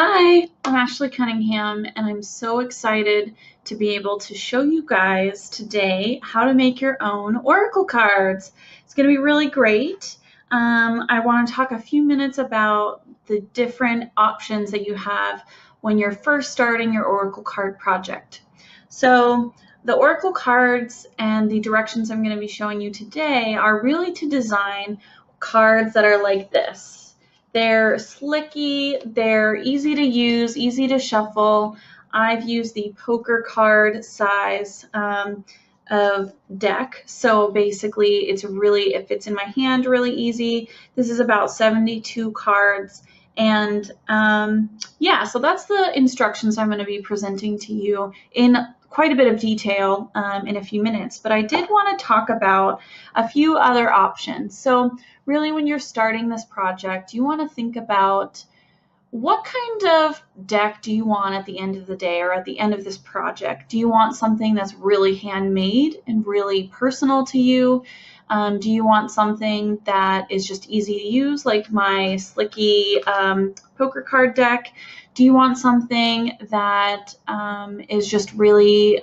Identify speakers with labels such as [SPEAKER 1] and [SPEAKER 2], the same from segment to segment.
[SPEAKER 1] Hi, I'm Ashley Cunningham, and I'm so excited to be able to show you guys today how to make your own oracle cards. It's going to be really great. I want to talk a few minutes about the different options that you have when you're first starting your oracle card project. So the oracle cards and the directions I'm going to be showing you today are really to design cards that are like this. They're slicky, they're easy to use, easy to shuffle. I've used the poker card size of deck, so basically it fits in my hand really easy. This is about 72 cards, and yeah, so that's the instructions I'm going to be presenting to you in quite a bit of detail in a few minutes, but I did want to talk about a few other options. So really, when you're starting this project, you want to think about what kind of deck do you want at the end of the day or at the end of this project? Do you want something that's really handmade and really personal to you? Do you want something that is just easy to use, like my slicky poker card deck? Do you want something that is just really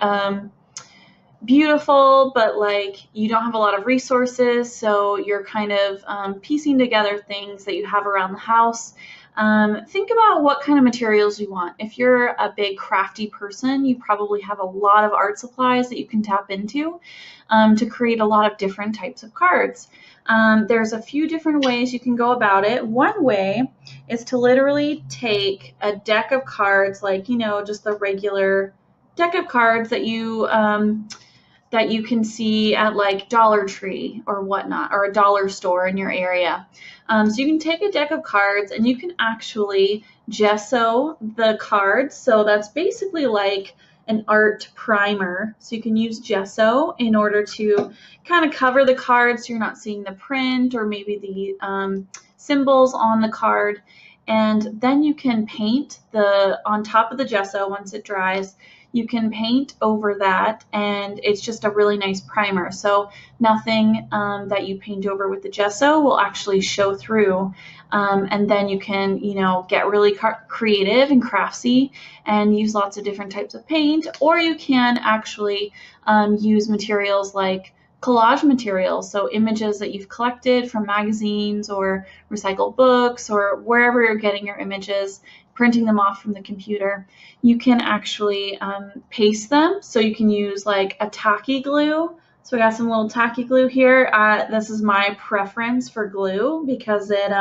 [SPEAKER 1] beautiful, but like you don't have a lot of resources, so you're kind of piecing together things that you have around the house? Think about what kind of materials you want. If you're a big crafty person, you probably have a lot of art supplies that you can tap into to create a lot of different types of cards. There's a few different ways you can go about it. One way is to literally take a deck of cards, like, just the regular deck of cards that you can see at like Dollar Tree or whatnot, or a dollar store in your area. So you can take a deck of cards and you can actually gesso the cards. So that's basically like an art primer. So you can use gesso in order to kind of cover the card so you're not seeing the print or maybe the symbols on the card. And then you can paint on top of the gesso once it dries. You can paint over that, and it's just a really nice primer. So nothing that you paint over with the gesso will actually show through. And then you can, get really creative and craftsy and use lots of different types of paint, or you can actually use materials like collage materials, so images that you've collected from magazines or recycled books or wherever you're getting your images, printing them off from the computer. You can actually paste them, so you can use like a tacky glue. So I got some little tacky glue here. This is my preference for glue because it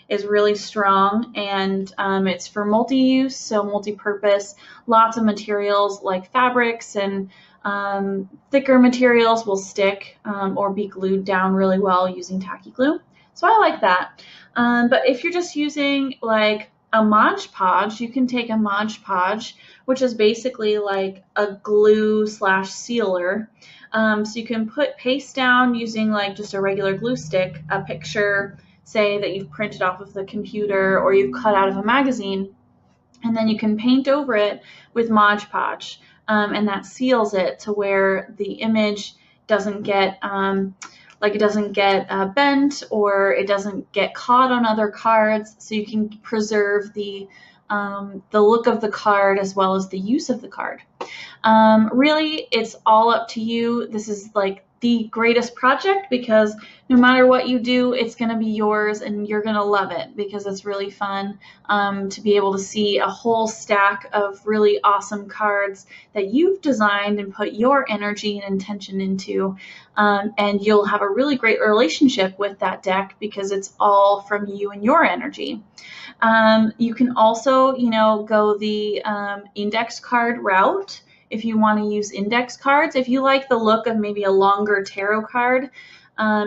[SPEAKER 1] is really strong, and it's for multi-use, so multi-purpose. Lots of materials like fabrics and thicker materials will stick or be glued down really well using tacky glue. So I like that. But if you're just using like a Modge Podge, you can take a Modge Podge, which is basically like a glue / sealer. So you can put paste down using like just a regular glue stick, a picture, say, that you've printed off of the computer or you've cut out of a magazine, and then you can paint over it with Modge Podge. And that seals it to where the image doesn't get bent, or it doesn't get caught on other cards, so you can preserve the look of the card as well as the use of the card. Really, it's all up to you. This is like the greatest project because no matter what you do, it's going to be yours and you're going to love it because it's really fun to be able to see a whole stack of really awesome cards that you've designed and put your energy and intention into, and you'll have a really great relationship with that deck because it's all from you and your energy. You can also, go the index card route. If you want to use index cards, if you like the look of maybe a longer tarot card,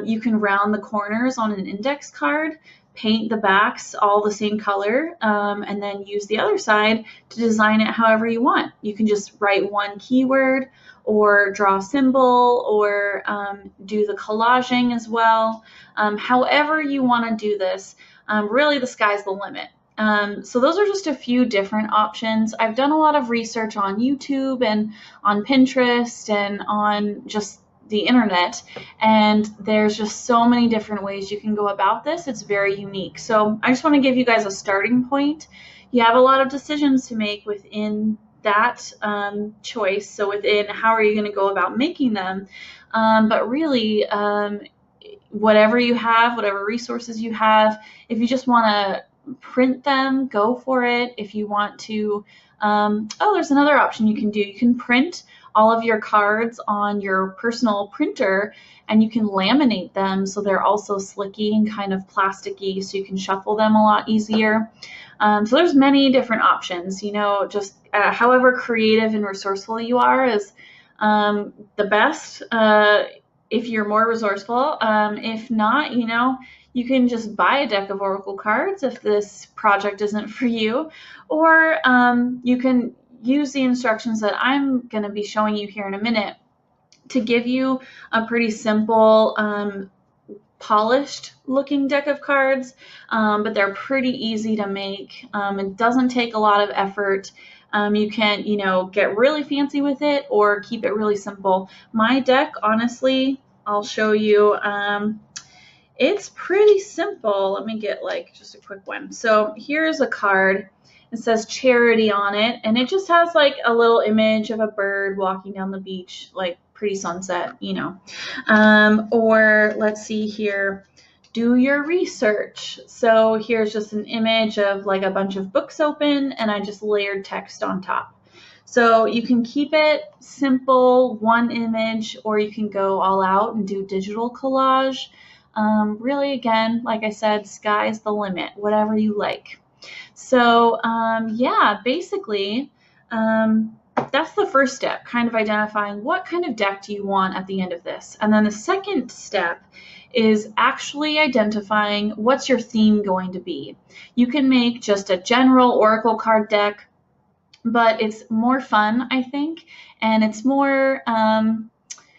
[SPEAKER 1] you can round the corners on an index card, paint the backs all the same color, and then use the other side to design it however you want. You can just write one keyword or draw a symbol or do the collaging as well. However you want to do this, really the sky's the limit. So those are just a few different options. I've done a lot of research on YouTube and on Pinterest and on just the internet, and there's just so many different ways you can go about this. It's very unique. So I just want to give you guys a starting point. you have a lot of decisions to make within that choice. So within how are you going to go about making them, but really whatever you have, whatever resources you have, if you just want to print them, go for it. If you want to, oh, there's another option you can do. You can print all of your cards on your personal printer, and you can laminate them so they're also slicky and kind of plasticky, so you can shuffle them a lot easier. So there's many different options, you know, just however creative and resourceful you are is the best. If you're more resourceful. If not, you know, you can just buy a deck of Oracle cards if this project isn't for you, or you can use the instructions that I'm going to be showing you here in a minute to give you a pretty simple, polished looking deck of cards, but they're pretty easy to make. It doesn't take a lot of effort. You can, you know, get really fancy with it or keep it really simple. My deck, honestly, I'll show you. It's pretty simple. Let me get like just a quick one. So here's a card. It says charity on it, and it just has like a little image of a bird walking down the beach, like pretty sunset, you know. Or let's see here, do your research. So here's just an image of like a bunch of books open, and I just layered text on top. So you can keep it simple, one image, or you can go all out and do digital collage. Really, again, like I said, sky's the limit, whatever you like. So yeah, basically, that's the first step, kind of identifying what kind of deck do you want at the end of this. And then the second step is actually identifying what's your theme going to be. You can make just a general Oracle card deck, but it's more fun, I think, and it's more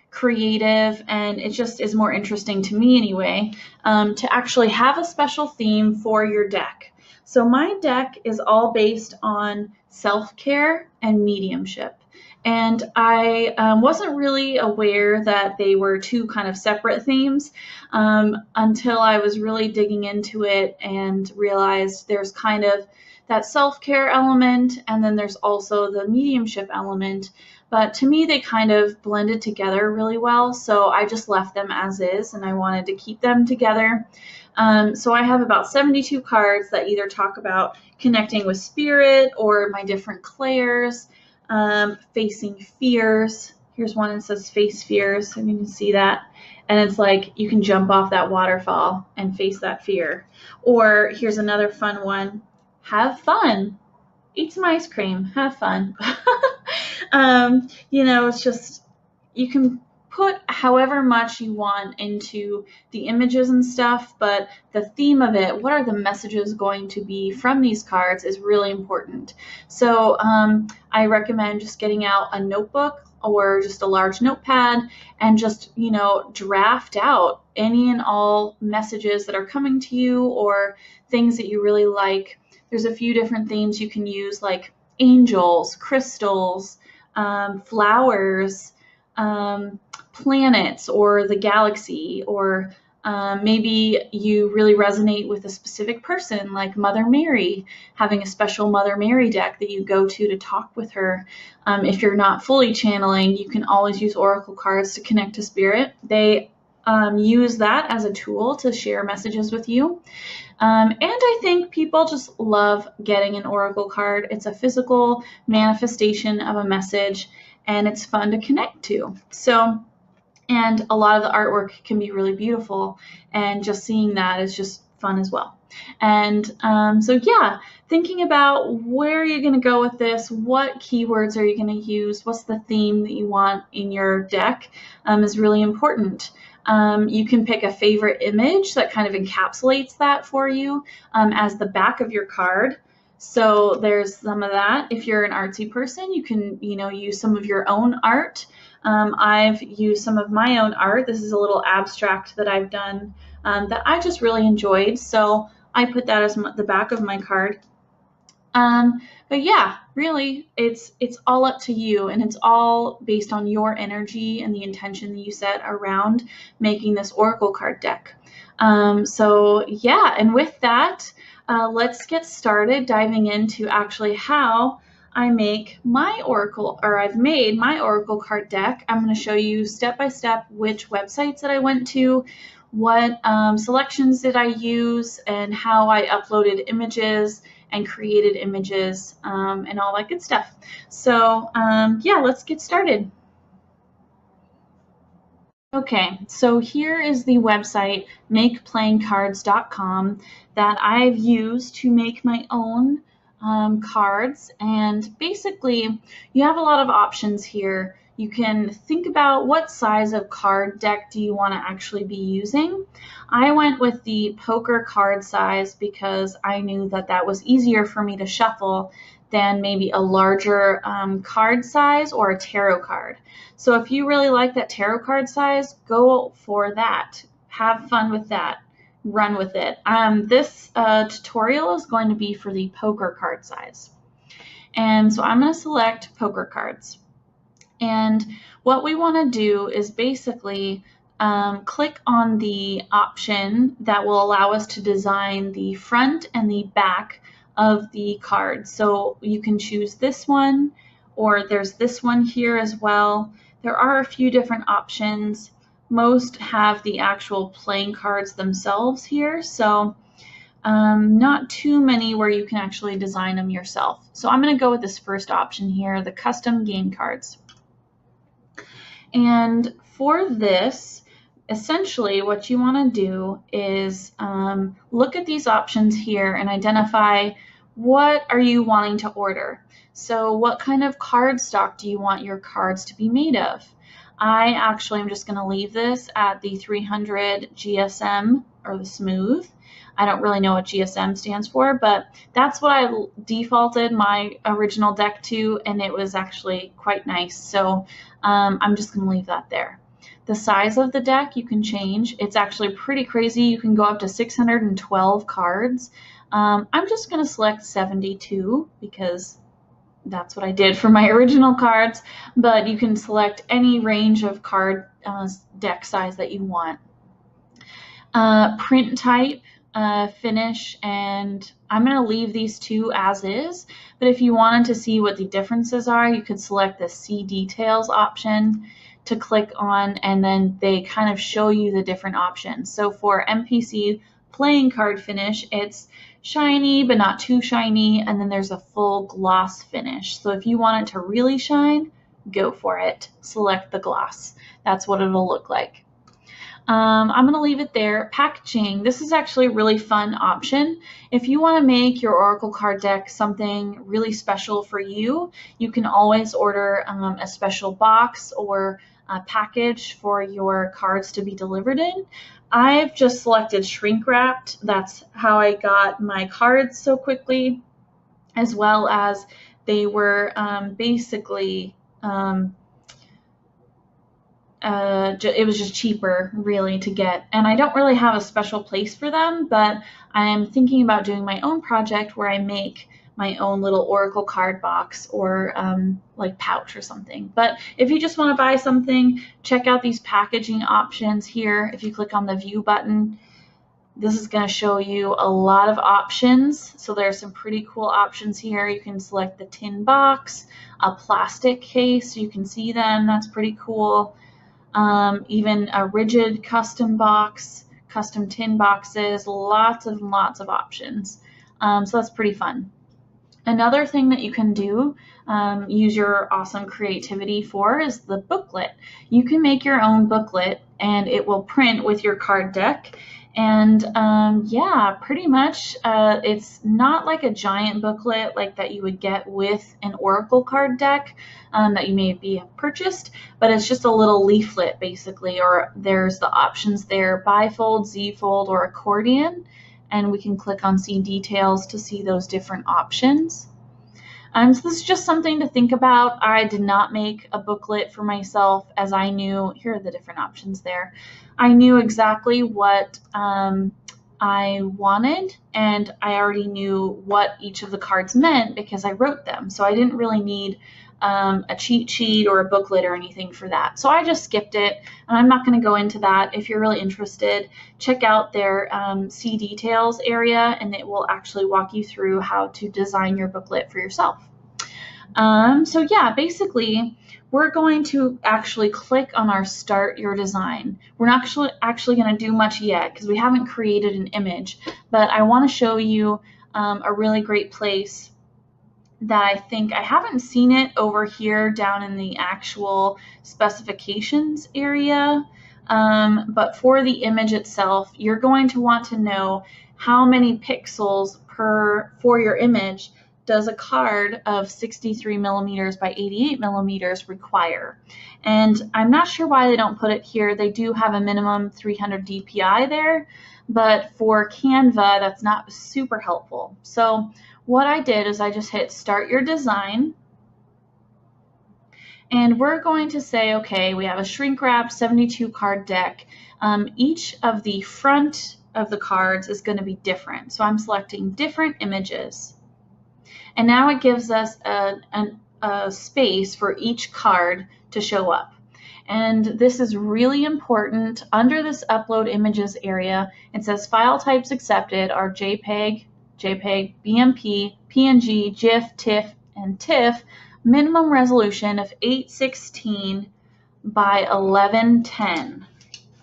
[SPEAKER 1] creative, and it just is more interesting to me anyway, to actually have a special theme for your deck. So my deck is all based on self-care and mediumship. And I wasn't really aware that they were two kind of separate themes until I was really digging into it and realized there's kind of that self-care element, and then there's also the mediumship element. But to me, they kind of blended together really well, so I just left them as is, and I wanted to keep them together. So I have about 72 cards that either talk about connecting with spirit or my different clairs, facing fears. Here's one that says face fears, and you can see that. And it's like you can jump off that waterfall and face that fear. Or here's another fun one. Have fun. Eat some ice cream. Have fun. You know, it's just, you can put however much you want into the images and stuff, but the theme of it, what are the messages going to be from these cards, is really important. So I recommend just getting out a notebook or just a large notepad and just, you know, draft out any and all messages that are coming to you or things that you really like. There's a few different themes you can use, like angels, crystals, flowers, planets, or the galaxy, or maybe you really resonate with a specific person, like Mother Mary, having a special Mother Mary deck that you go to talk with her. If you're not fully channeling, you can always use Oracle cards to connect to spirit. They use that as a tool to share messages with you. And I think people just love getting an Oracle card. It's a physical manifestation of a message, and it's fun to connect to. So, and a lot of the artwork can be really beautiful, and just seeing that is just fun as well. And so yeah, thinking about where you're going to go with this, what keywords are you going to use, what's the theme that you want in your deck, is really important. You can pick a favorite image that kind of encapsulates that for you as the back of your card. So there's some of that. If you're an artsy person, you can, you know, use some of your own art. I've used some of my own art. This is a little abstract that I've done that I just really enjoyed. So I put that as the back of my card. But yeah, really, it's all up to you, and it's all based on your energy and the intention that you set around making this Oracle card deck. So yeah, and with that, Let's get started diving into actually how I make my Oracle, or I've made my Oracle card deck. I'm going to show you step by step which websites that I went to, what selections did I use, and how I uploaded images and created images and all that good stuff. So yeah, let's get started. Okay, so here is the website makeplayingcards.com that I've used to make my own cards. And basically, you have a lot of options here. You can think about what size of card deck do you want to actually be using. I went with the poker card size because I knew that that was easier for me to shuffle than maybe a larger card size or a tarot card. So if you really like that tarot card size, go for that. Have fun with that. Run with it. This tutorial is going to be for the poker card size. And so I'm going to select poker cards. And what we want to do is basically click on the option that will allow us to design the front and the back of the card. So you can choose this one, or there's this one here as well. There are a few different options. Most have the actual playing cards themselves here, so not too many where you can actually design them yourself. So I'm going to go with this first option here, the custom game cards. And for this, essentially what you want to do is look at these options here and identify what are you wanting to order. So what kind of card stock do you want your cards to be made of? I actually am just going to leave this at the 300 GSM, or the smooth. I don't really know what GSM stands for, but that's what I defaulted my original deck to, and it was actually quite nice. So I'm just going to leave that there. The size of the deck you can change. It's actually pretty crazy. You can go up to 612 cards. I'm just going to select 72 because that's what I did for my original cards, but you can select any range of card deck size that you want. Print type, finish, and I'm going to leave these two as is, but if you wanted to see what the differences are, you could select the See Details option to click on, and then they kind of show you the different options. So for MPC playing card finish, it's shiny but not too shiny, and then there's a full gloss finish. So if you want it to really shine, go for it. Select the gloss. That's what it'll look like. I'm going to leave it there. Packaging. This is actually a really fun option. If you want to make your Oracle card deck something really special for you, you can always order a special box or a package for your cards to be delivered in. I've just selected shrink wrapped. That's how I got my cards so quickly, as well as they were basically it was just cheaper really to get, and I don't really have a special place for them, but I'm thinking about doing my own project where I make my own little Oracle card box or like pouch or something. But if you just want to buy something, check out these packaging options here. If you click on the view button, this is going to show you a lot of options. So there's some pretty cool options here. You can select the tin box, a plastic case, so you can see them. That's pretty cool. Even a rigid custom box, custom tin boxes, lots and lots of options. So that's pretty fun. Another thing that you can do, use your awesome creativity for, is the booklet. You can make your own booklet and it will print with your card deck. And yeah, pretty much it's not like a giant booklet like that you would get with an Oracle card deck that you maybe have purchased, but it's just a little leaflet basically, or there's the options there, bifold, Z-fold, or accordion, and we can click on See Details to see those different options. So this is just something to think about. I did not make a booklet for myself, as I knew, here are the different options there. I knew exactly what I wanted, and I already knew what each of the cards meant because I wrote them. So I didn't really need a cheat sheet or a booklet or anything for that. So I just skipped it, and I'm not going to go into that. If you're really interested, check out their See Details area, and it will actually walk you through how to design your booklet for yourself. So yeah, basically, we're going to actually click on our Start Your Design. We're not actually going to do much yet because we haven't created an image, but I want to show you a really great place that I think I haven't seen it over here down in the actual specifications area. But for the image itself, you're going to want to know how many pixels for your image does a card of 63 millimeters by 88 millimeters require. And I'm not sure why they don't put it here. They do have a minimum 300 DPI there, but for Canva, that's not super helpful. So what I did is I just hit Start Your Design, and we're going to say, okay, we have a shrink wrap 72 card deck. Each of the front of the cards is going to be different. So I'm selecting different images. And now it gives us a space for each card to show up. And this is really important. Under this Upload Images area, it says file types accepted are JPEG, BMP, PNG, GIF, TIFF, and TIFF, minimum resolution of 816 by 1110.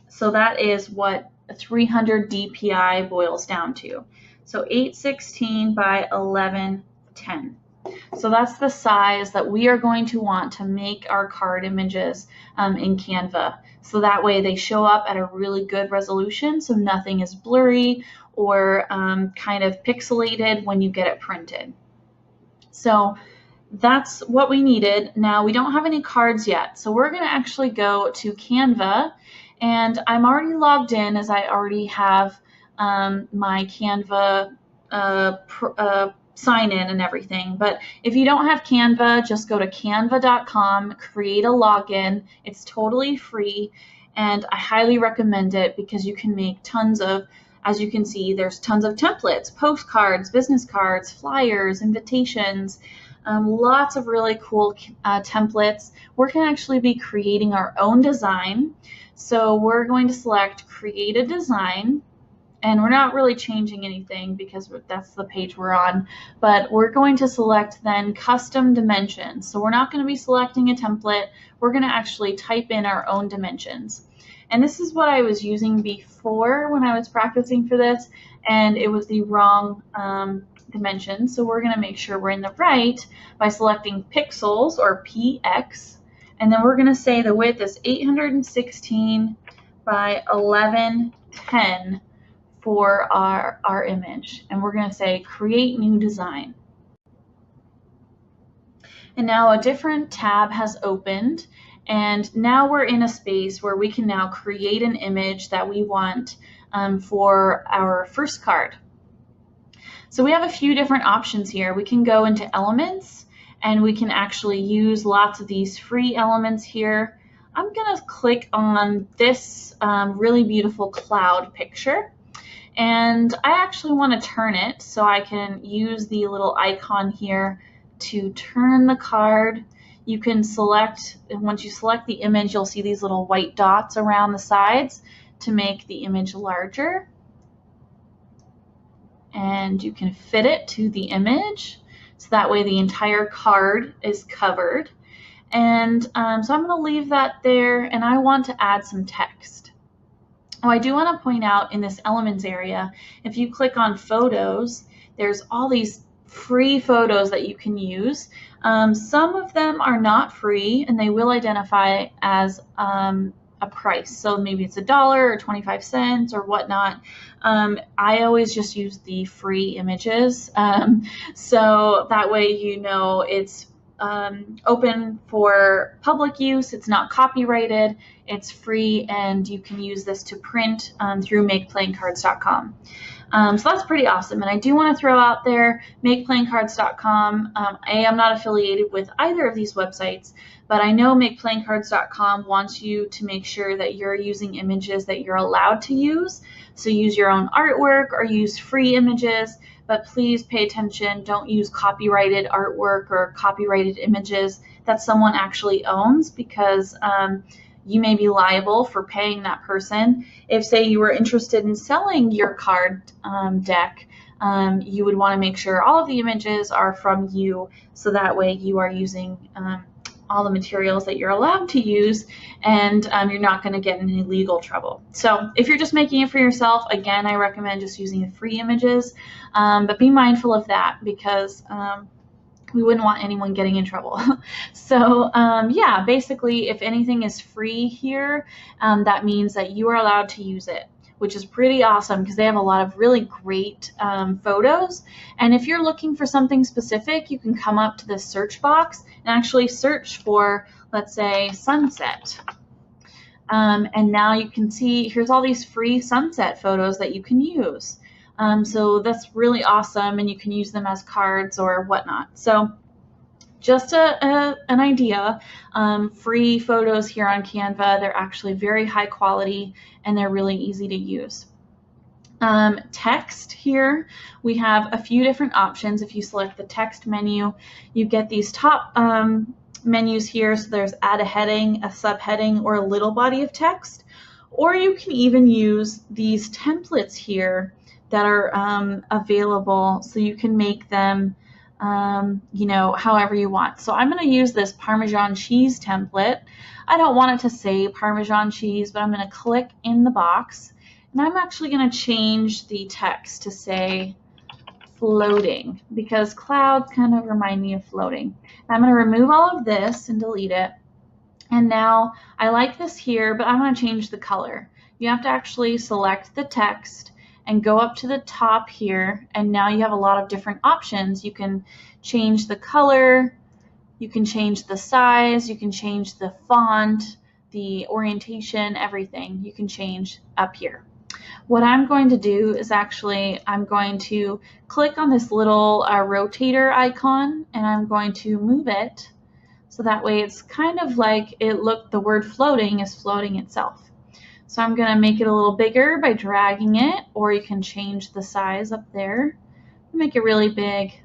[SPEAKER 1] So that is what 300 DPI boils down to. So 816 by 1110. So that's the size that we are going to want to make our card images in Canva. So that way they show up at a really good resolution, so nothing is blurry or kind of pixelated when you get it printed. So that's what we needed. Now we don't have any cards yet, so we're going to actually go to Canva, and I'm already logged in as I already have my Canva sign in and everything. But if you don't have Canva, just go to canva.com, create a login. It's totally free, and I highly recommend it because you can make tons of, as you can see, there's tons of templates, postcards, business cards, flyers, invitations, lots of really cool templates. We're going to actually be creating our own design. So we're going to select Create a Design. And we're not really changing anything because that's the page we're on, but we're going to select then custom dimensions. So we're not going to be selecting a template. We're going to actually type in our own dimensions. And this is what I was using before when I was practicing for this, and it was the wrong dimension. So we're going to make sure we're in the right by selecting pixels, or PX, and then we're going to say the width is 816 by 1110 for our image, and we're going to say create new design. And now a different tab has opened, and now we're in a space where we can now create an image that we want for our first card. So we have a few different options here. We can go into elements, and we can actually use lots of these free elements here. I'm going to click on this really beautiful cloud picture. And I actually want to turn it, so I can use the little icon here to turn the card. You can select, and once you select the image, you'll see these little white dots around the sides to make the image larger. And you can fit it to the image, so that way the entire card is covered. And so I'm going to leave that there, and I want to add some text. Oh, I do want to point out in this elements area, if you click on photos, there's all these free photos that you can use. Some of them are not free, and they will identify as a price. So maybe it's $1 or 25 cents or whatnot. I always just use the free images. So that way you know it's open for public use, it's not copyrighted, it's free, and you can use this to print through makeplayingcards.com. So that's pretty awesome. And I do want to throw out there, makeplayingcards.com. I'm not affiliated with either of these websites, but I know makeplayingcards.com wants you to make sure that you're using images that you're allowed to use. So use your own artwork or use free images, but please pay attention. Don't use copyrighted artwork or copyrighted images. that someone actually owns, because you may be liable for paying that person. If, say, you were interested in selling your card deck, you would want to make sure all of the images are from you, so that way you are using all the materials that you're allowed to use, and you're not going to get in any legal trouble. So if you're just making it for yourself, again, I recommend just using the free images, but be mindful of that, because we wouldn't want anyone getting in trouble. So yeah, basically, if anything is free here, that means that you are allowed to use it, which is pretty awesome, because they have a lot of really great photos. And if you're looking for something specific, you can come up to this search box and actually search for, let's say, sunset. And now you can see, here's all these free sunset photos that you can use. So that's really awesome, and you can use them as cards or whatnot. So just an idea, free photos here on Canva. They're actually very high quality, and they're really easy to use. Text here, we have a few different options. If you select the text menu, you get these top menus here. So there's add a heading, a subheading, or a little body of text. Or you can even use these templates here that are available, so you can make them you know, however you want. So I'm going to use this Parmesan cheese template. I don't want it to say Parmesan cheese, but I'm going to click in the box, and I'm actually going to change the text to say floating, because clouds kind of remind me of floating. And I'm going to remove all of this and delete it. And now I like this here, but I'm going to change the color. You have to actually select the text and go up to the top here, and now you have a lot of different options. You can change the color, you can change the size, you can change the font, the orientation, everything you can change up here. What I'm going to do is actually, I'm going to click on this little rotator icon, and I'm going to move it so that way it's kind of like the word floating is floating itself. So I'm going to make it a little bigger by dragging it, or you can change the size up there, make it really big,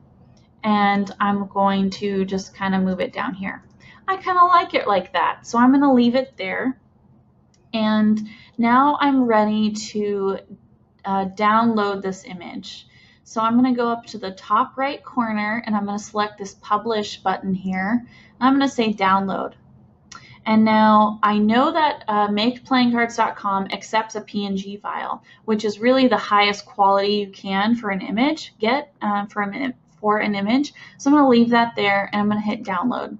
[SPEAKER 1] and I'm going to just kind of move it down here. I kind of like it like that, so I'm going to leave it there. And now I'm ready to download this image. So I'm going to go up to the top right corner, and I'm going to select this publish button here. I'm going to say download. And now I know that makeplayingcards.com accepts a PNG file, which is really the highest quality you can for an image, for an image. So I'm going to leave that there, and I'm going to hit download.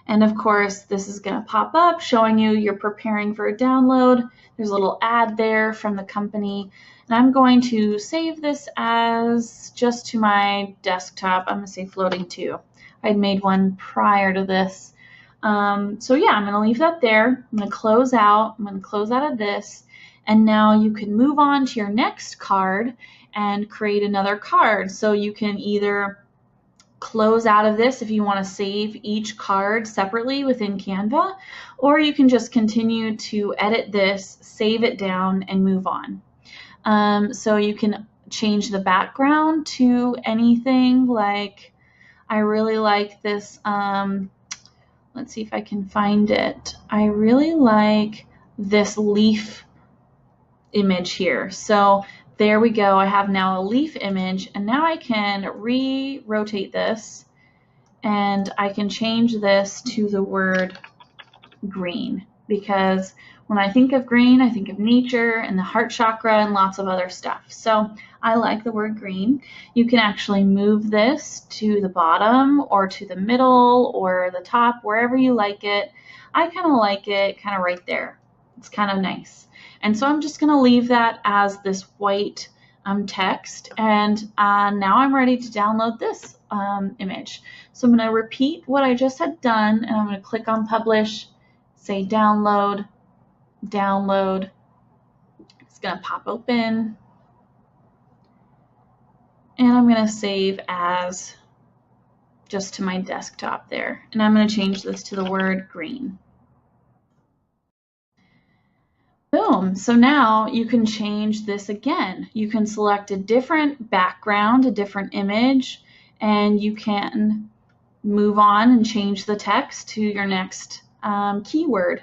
[SPEAKER 1] And of course, this is going to pop up showing you you're preparing for a download. There's a little ad there from the company. And I'm going to save this as just to my desktop. I'm going to say floating 2. I'd made one prior to this. So yeah, I'm going to leave that there. I'm going to close out. I'm going to close out of this. And now you can move on to your next card and create another card. So you can either close out of this if you want to save each card separately within Canva, or you can just continue to edit this, save it down, and move on. So you can change the background to anything. Like, I really like this, let's see if I can find it. I really like this leaf image here. So there we go. I have now a leaf image, and now I can re-rotate this, and I can change this to the word green, because when I think of green, I think of nature and the heart chakra and lots of other stuff. So I like the word green. You can actually move this to the bottom or to the middle or the top, wherever you like it. I kind of like it kind of right there. It's kind of nice. And so I'm just going to leave that as this white text. And now I'm ready to download this image. So I'm going to repeat what I just had done, and I'm going to click on publish, say download, download. It's going to pop open. And I'm going to save as just to my desktop there. And I'm going to change this to the word green. Boom. So now you can change this again. You can select a different background, a different image, and you can move on and change the text to your next keyword,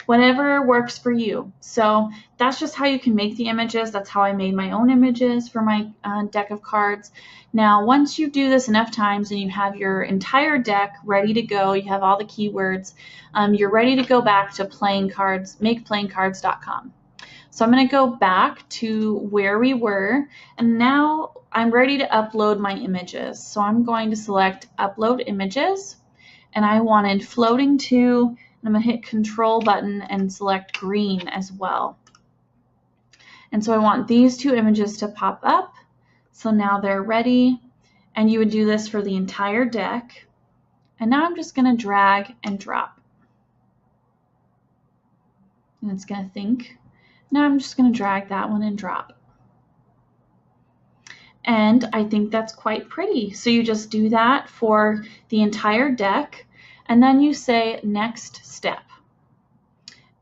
[SPEAKER 1] whatever works for you. So that's just how you can make the images. That's how I made my own images for my deck of cards. Now, once you do this enough times and you have your entire deck ready to go, you have all the keywords, you're ready to go back to playing cards, makeplayingcards.com. So I'm going to go back to where we were, and now I'm ready to upload my images. So I'm going to select Upload Images, and I wanted floating to, and I'm going to hit Control button and select green as well. And so I want these two images to pop up. So now they're ready, and you would do this for the entire deck. And now I'm just going to drag and drop. And it's going to think. Now I'm just going to drag that one and drop. And I think that's quite pretty. So you just do that for the entire deck, and then you say next step.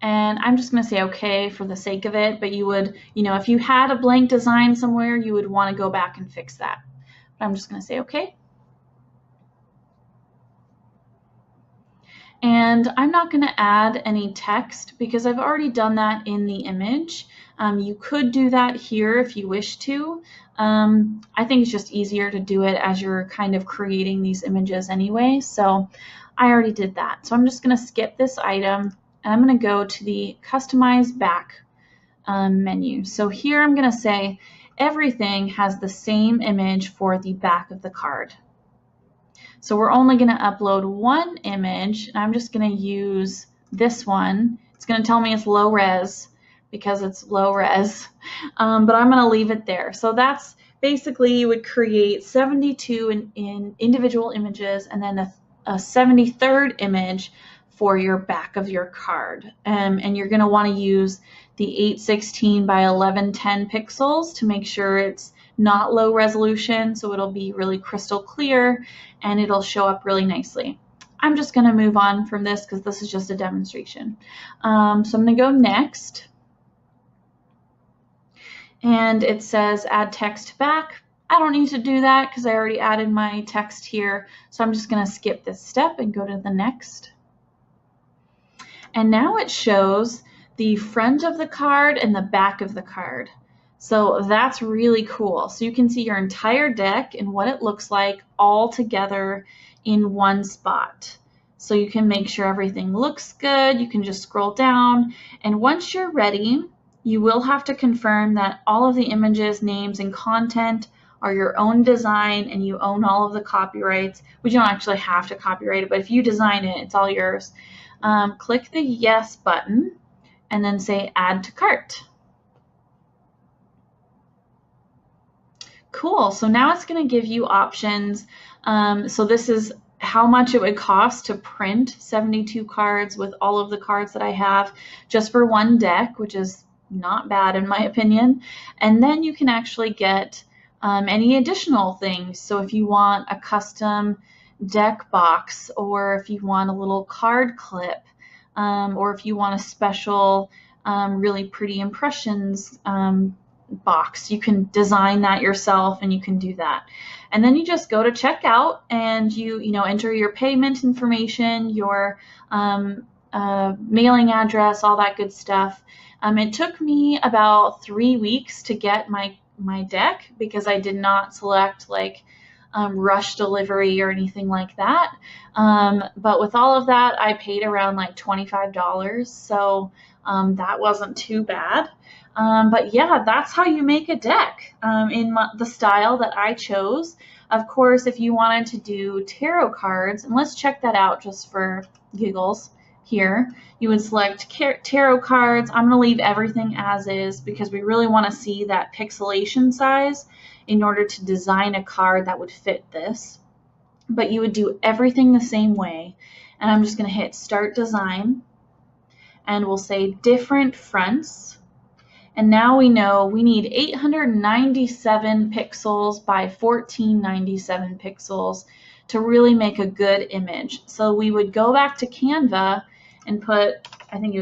[SPEAKER 1] And I'm just going to say okay for the sake of it, but you would, if you had a blank design somewhere, you would want to go back and fix that. But I'm just going to say okay. And I'm not going to add any text because I've already done that in the image. You could do that here if you wish to. I think it's just easier to do it as you're kind of creating these images anyway. So I already did that. So I'm just going to skip this item, and I'm going to go to the Customize Back menu. So here I'm going to say everything has the same image for the back of the card. So we're only going to upload one image, and I'm just going to use this one. It's going to tell me it's low res because it's low res, but I'm going to leave it there. So that's basically, you would create 72 in individual images, and then a 73rd image for your back of your card. And you're going to want to use the 816 by 1110 pixels to make sure it's not low resolution, so it'll be really crystal clear and it'll show up really nicely. I'm just going to move on from this because this is just a demonstration. So I'm going to go next, and it says add text back. I don't need to do that because I already added my text here, so I'm just going to skip this step and go to the next. And now it shows the front of the card and the back of the card. So that's really cool. So you can see your entire deck and what it looks like all together in one spot. So you can make sure everything looks good. You can just scroll down, and once you're ready, you will have to confirm that all of the images, names, and content are your own design and you own all of the copyrights. We don't actually have to copyright it, but if you design it, it's all yours. Click the yes button and then say add to cart. Cool, so now it's going to give you options. So this is how much it would cost to print 72 cards with all of the cards that I have just for one deck, which is not bad in my opinion. And then you can actually get any additional things. So if you want a custom deck box, or if you want a little card clip, or if you want a special really pretty impressions box, you can design that yourself and you can do that. And then you just go to checkout and you enter your payment information, your mailing address, all that good stuff. It took me about 3 weeks to get my deck because I did not select like rush delivery or anything like that. But with all of that, I paid around like $25. So that wasn't too bad. But yeah, that's how you make a deck in the style that I chose. Of course, if you wanted to do tarot cards, and let's check that out just for giggles here, you would select tarot cards. I'm going to leave everything as is because we really want to see that pixelation size in order to design a card that would fit this. But you would do everything the same way. And I'm just going to hit Start Design, and we'll say Different Fronts. And now we know we need 897 pixels by 1497 pixels to really make a good image. So we would go back to Canva and put, I think it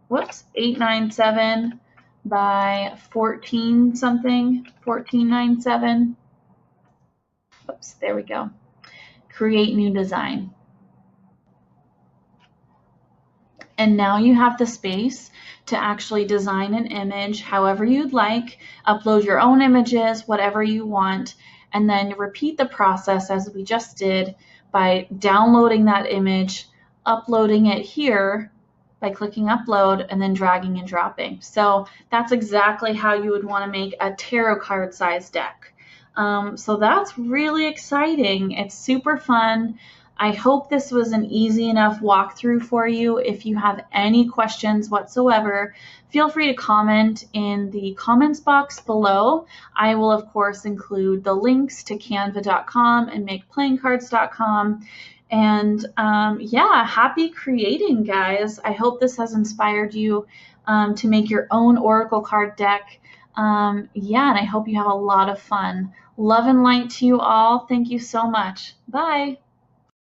[SPEAKER 1] was 897 by 14 something, 1497. Oops, there we go. create new design. And now you have the space to actually design an image however you'd like, upload your own images, whatever you want, and then repeat the process as we just did by downloading that image, uploading it here by clicking upload, and then dragging and dropping. So that's exactly how you would want to make a tarot card size deck. So that's really exciting. It's super fun. I hope this was an easy enough walkthrough for you. If you have any questions whatsoever, feel free to comment in the comments box below. I will, of course, include the links to canva.com and makeplayingcards.com. And yeah, happy creating, guys. I hope this has inspired you to make your own oracle card deck. Yeah, and I hope you have a lot of fun. Love and light to you all. Thank you so much. Bye.